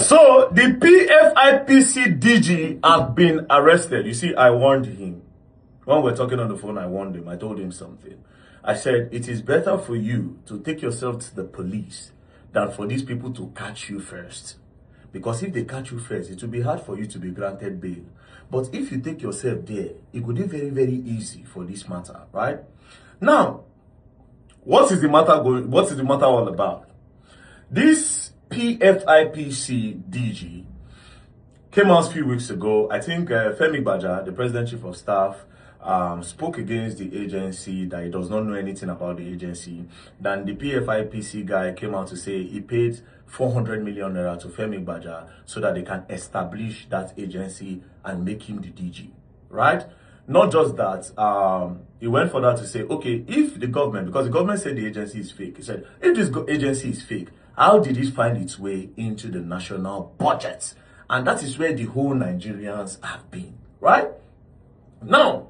So the PFIPC DG have been arrested. You see, I warned him. When we're talking on the phone, I warned him. I told him something. I said, it is better for you to take yourself to the police than for these people to catch you first. Because if they catch you first, it will be hard for you to be granted bail. But if you take yourself there, it could be very, very easy for this matter, right? Now, what is the matter all about? This PFIPC DG came out a few weeks ago. I think FEMI the President Chief of Staff, spoke against the agency, that he does not know anything about the agency. Then the PFIPC guy came out to say he paid 400 million naira to FEMI so that they can establish that agency and make him the DG, right? Not just that, he went for that to say, okay, if the government, because the government said the agency is fake, he said, if this agency is fake, how did it find its way into the national budget? And that is where the whole Nigerians have been, right? Now,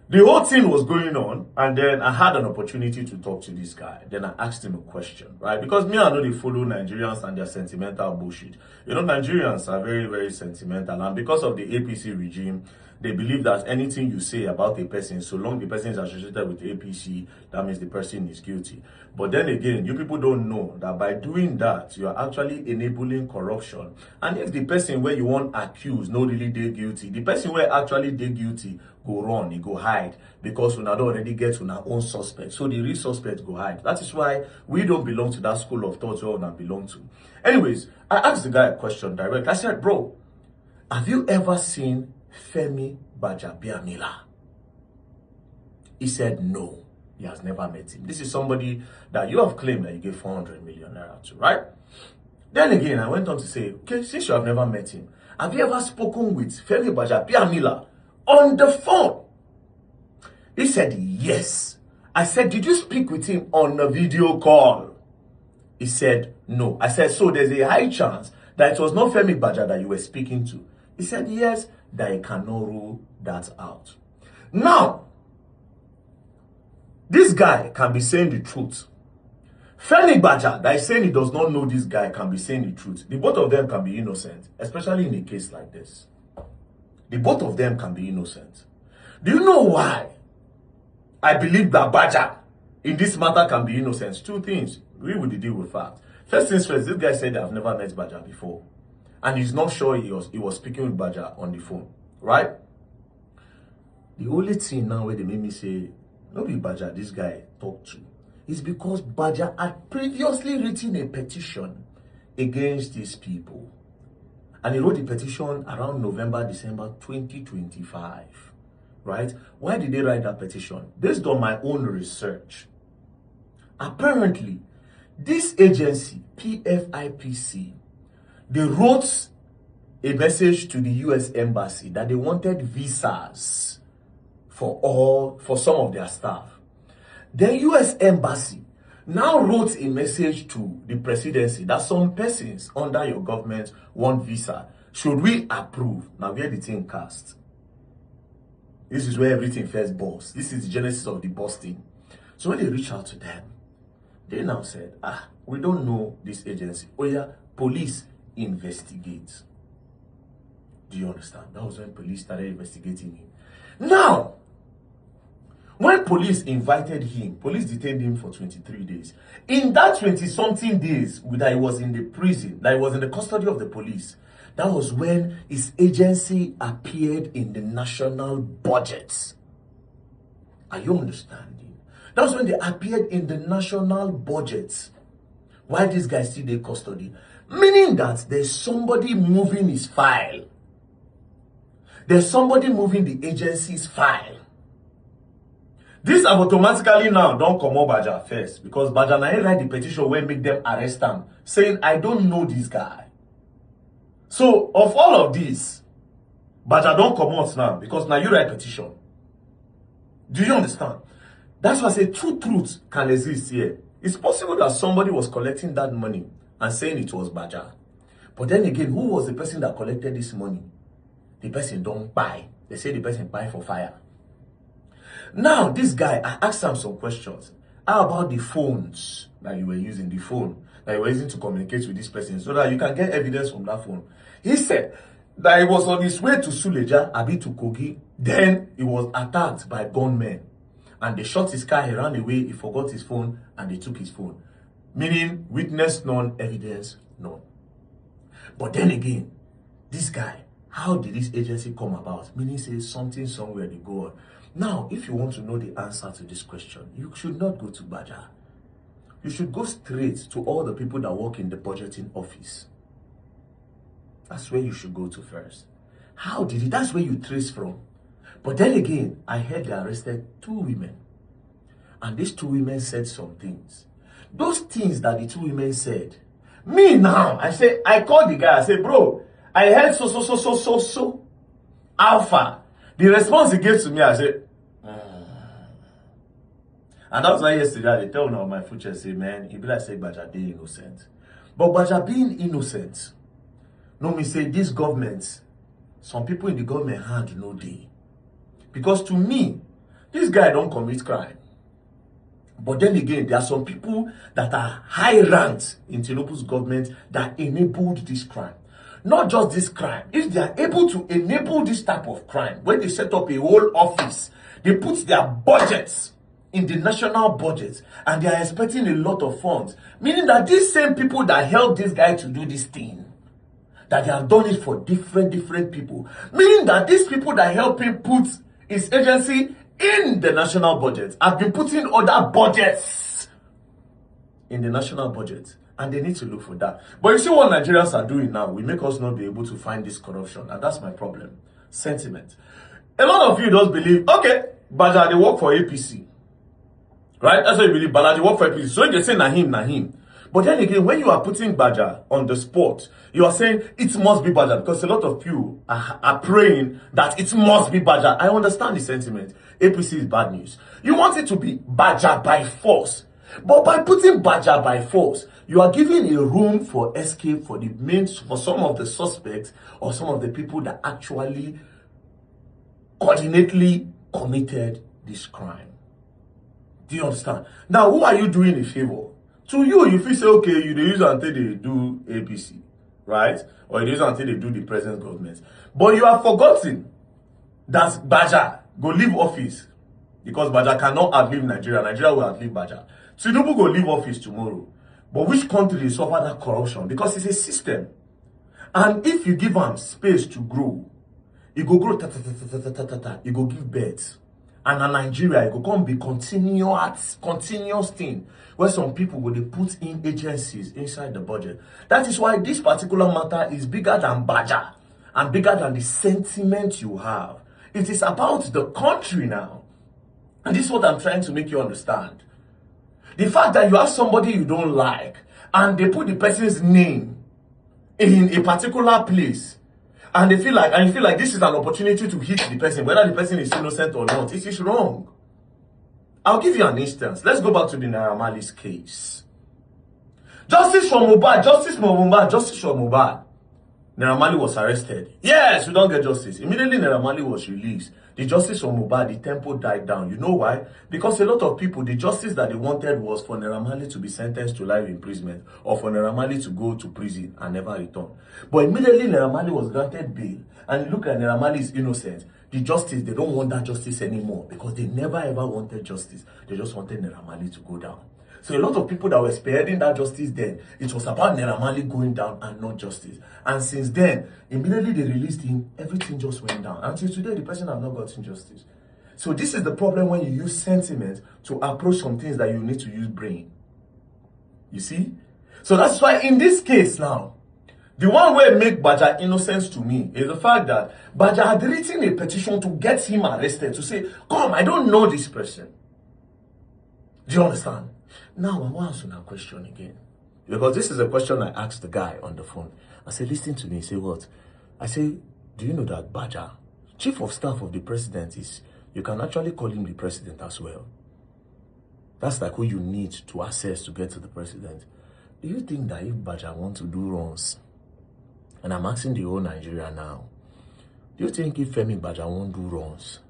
the whole thing was going on, and then I had an opportunity to talk to this guy. Then I asked him a question, right? Because me, I know they follow Nigerians and their sentimental bullshit. You know, Nigerians are very, very sentimental. And because of the APC regime, they believe that anything you say about a person, so long the person is associated with APC, that means the person is guilty. But then again, you people don't know that by doing that, you are actually enabling corruption. And if the person where you want accused no really they guilty, the person where actually they guilty go run, he go hide, because we don't already get to our own suspect. So the real suspect go hide. That is why we don't belong to that school of thought we all belong to. Anyways, I asked the guy a question direct. I said, bro, have you ever seen FEMI gbajabiamilla? He said no, he has never met him. This is somebody that you have claimed that you gave 400 million naira to, right? Then again, I went on to say, okay, since you have never met him, have you ever spoken with FEMI gbajabiamilla on the phone? He said yes. I said, did you speak with him on a video call? He said no. I said, so there's a high chance that it was not FEMI Gbaja that you were speaking to. He said yes, that he cannot rule that out. Now, this guy can be saying the truth. FEMI Gbaja that is saying he does not know this guy can be saying the truth. The both of them can be innocent, especially in a case like this. The both of them can be innocent. Do you know why I believe that Gbaja in this matter can be innocent? Two things. We will deal with facts. First things first, this guy said I've never met Gbaja before. And he's not sure he was speaking with Gbaja on the phone, right? The only thing now where they made me say, no be Gbaja this guy talked to, is because Gbaja had previously written a petition against these people. And he wrote the petition around November, December 2025, right? Why did they write that petition? Based on my own research, apparently, this agency, PFIPC, they wrote a message to the US Embassy that they wanted visas for some of their staff. The US Embassy now wrote a message to the presidency that some persons under your government want visa. Should we approve? Now where the thing cast. This is where everything first bursts. This is the genesis of the busting. So when they reach out to them, they now said, we don't know this agency. Oh yeah, police investigate. Do you understand? That was when police started investigating him. Now, when police invited him, police detained him for 23 days. In that 20-something days that he was in the prison, that he was in the custody of the police, that was when his agency appeared in the national budget. Are you understanding? That was when they appeared in the national budget. Why this guy still in custody? Meaning that there's somebody moving his file. There's somebody moving the agency's file. This automatically now don't come up Gbaja first, because Gbaja now write the petition where make them arrest him, saying I don't know this guy. So of all of this, Gbaja don't come out now because now you write petition. Do you understand? That's why I say two truths can exist here. It's possible that somebody was collecting that money and saying it was Gbaja. But then again, who was the person that collected this money? The person don't buy. They say the person buy for fire. Now, this guy, I asked him some questions. How about the phones that you were using, the phone that you were using to communicate with this person so that you can get evidence from that phone. He said that he was on his way to Suleja, Abi to Kogi. Then he was attacked by gunmen. And they shot his car, he ran away, he forgot his phone, and they took his phone. Meaning, witness none, evidence none. But then again, this guy, how did this agency come about? Meaning, say something somewhere they go on. Now, if you want to know the answer to this question, you should not go to Baja. You should go straight to all the people that work in the budgeting office. That's where you should go to first. How did it? That's where you trace from. But then again, I heard they arrested 2 women. And these 2 women said some things. Those things that the 2 women said, me now, I called the guy, I said, bro, I heard so, alpha. The response he gave to me, I said, And that's why yesterday, they tell me on my future, say, man, he be like, say, Baja being innocent. But Baja being innocent, no me say, this government, some people in the government hand no day. Because to me, this guy don't commit crime. But then again, there are some people that are high ranked in Tinubu's government that enabled this crime. Not just this crime. If they are able to enable this type of crime, when they set up a whole office, they put their budgets in the national budget and they are expecting a lot of funds. Meaning that these same people that helped this guy to do this thing, that they have done it for different people. Meaning that these people that help him put his agency in the national budget have been putting other budgets in the national budget. And they need to look for that. But you see what Nigerians are doing now, we make us not be able to find this corruption. And that's my problem. Sentiment. A lot of you don't believe, okay, Baja, they work for APC. Right? That's what you believe, Baja, they work for APC. So they say, Nahim. But then again, when you are putting Baja on the spot, you are saying it must be Baja because a lot of you are praying that it must be Baja. I understand the sentiment. APC is bad news. You want it to be Baja by force. But by putting Baja by force, you are giving a room for escape for some of the suspects or some of the people that actually coordinately committed this crime. Do you understand? Now, who are you doing a favor? To you, if you say, okay, you use until they do APC, right? Or you use until they do the present government. But you have forgotten that Baja go leave office because Baja cannot outlive Nigeria. Nigeria will outlive Baja. Tinubu go leave office tomorrow. But which country suffer that corruption? Because it's a system. And if you give them space to grow, it go grow, it go give birth. And in Nigeria, it will come be continuous thing where some people will put in agencies inside the budget. That is why this particular matter is bigger than Baja and bigger than the sentiment you have. It is about the country now. And this is what I'm trying to make you understand. The fact that you have somebody you don't like and they put the person's name in a particular place and you feel like this is an opportunity to hit the person, whether the person is innocent or not, it is wrong. I'll give you an instance. Let's go back to the Naira Marley's case. Justice for Mohbad. Naira Marley was arrested. Yes, we don't get justice. Immediately Naira Marley was released. The justice for Mohbad, the tempo died down. You know why? Because a lot of people, the justice that they wanted was for Naira Marley to be sentenced to life imprisonment or for Naira Marley to go to prison and never return. But immediately Naira Marley was granted bail and look at Naira Marley is innocent. The justice, they don't want that justice anymore because they never ever wanted justice. They just wanted Naira Marley to go down. So a lot of people that were spearheading that justice then, it was about Naira Marley going down and not justice. And since then, immediately they released him, everything just went down. Until today, the person has not gotten justice. So this is the problem when you use sentiment to approach some things that you need to use brain. You see? So that's why in this case now, the one way make Baja innocent to me is the fact that Baja had written a petition to get him arrested, to say, come, I don't know this person. Do you understand? Now, I want to answer that question again. Because this is a question I asked the guy on the phone. I said, listen to me. He said, what? I said, do you know that Baja, chief of staff of the president, you can actually call him the president as well. That's like who you need to access to get to the president. Do you think that if Baja wants to do wrongs, and I'm asking the whole Nigeria now, do you think if FEMI Baja won't do wrongs,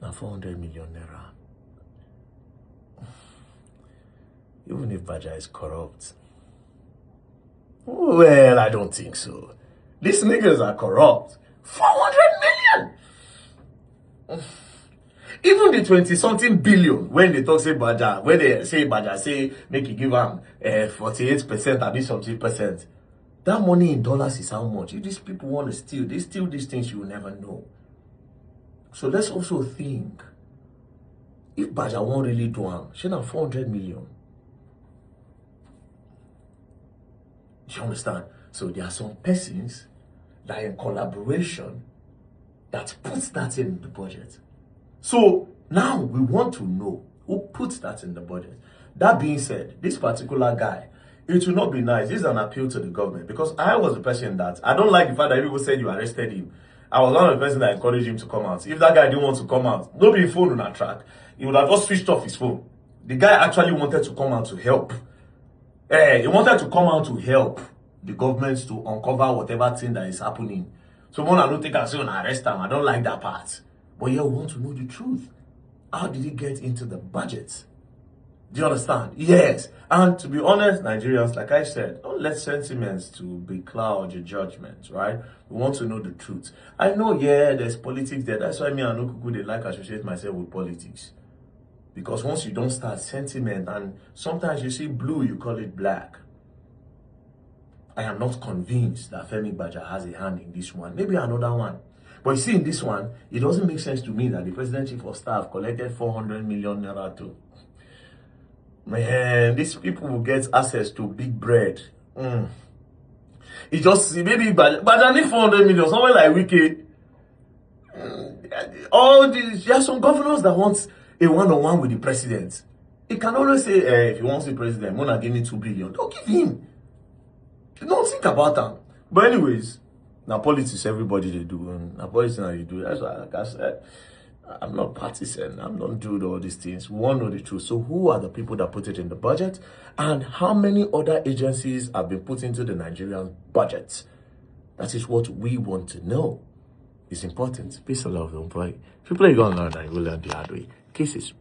now 400 million naira, even if Baja is corrupt, Well, I don't think so. These niggas are corrupt. 400 million! Even the 20-something billion, when they talk say Baja, when they say Baja, say make you give them 48%, at least something percent. That money in dollars is how much? If these people want to steal, they steal these things you will never know. So let's also think, if Baja won't really do them, she have 400 million. Do you understand? So there are some persons that are in collaboration that puts that in the budget. So now we want to know who puts that in the budget. That being said, this particular guy, it will not be nice. This is an appeal to the government, because I was the person that, I don't like the fact that people said you arrested him. I was one of the person that encouraged him to come out. If that guy didn't want to come out, nobody phone on that track. He would have just switched off his phone. The guy actually wanted to come out to help. He wanted to come out to help the government to uncover whatever thing that is happening. So when I don't think I say arrest him, I don't like that part. But yeah, we want to know the truth. How did he get into the budget? Do you understand? Yes. And to be honest, Nigerians, like I said, don't let sentiments to becloud your judgment, right? We want to know the truth. I know, yeah, there's politics there. That's why me and Okuku, they like associate myself with politics. Because once you don't start sentiment, and sometimes you see blue, you call it black. I am not convinced that Femi Baja has a hand in this one. Maybe another one. But you see, in this one, it doesn't make sense to me that the President Chief of Staff collected 400 million naira too. Man, these people will get access to big bread. It just, maybe Baja need 400 million, somewhere like Wiki. All these, there are some governors that want a one-on-one with the president. He can always say, if he wants the president, Mona give me 2 billion. Don't give him. Don't think about that. But anyways, now politics, everybody they do. And now politics now you do. That's why, like I said, I'm not partisan. I'm not doing all these things. We want to know the truth. So who are the people that put it in the budget? And how many other agencies have been put into the Nigerian budget? That is what we want to know. It's important. Peace and love, don't play. If you play, you're going to learn that you will learn the hard way. Kisses.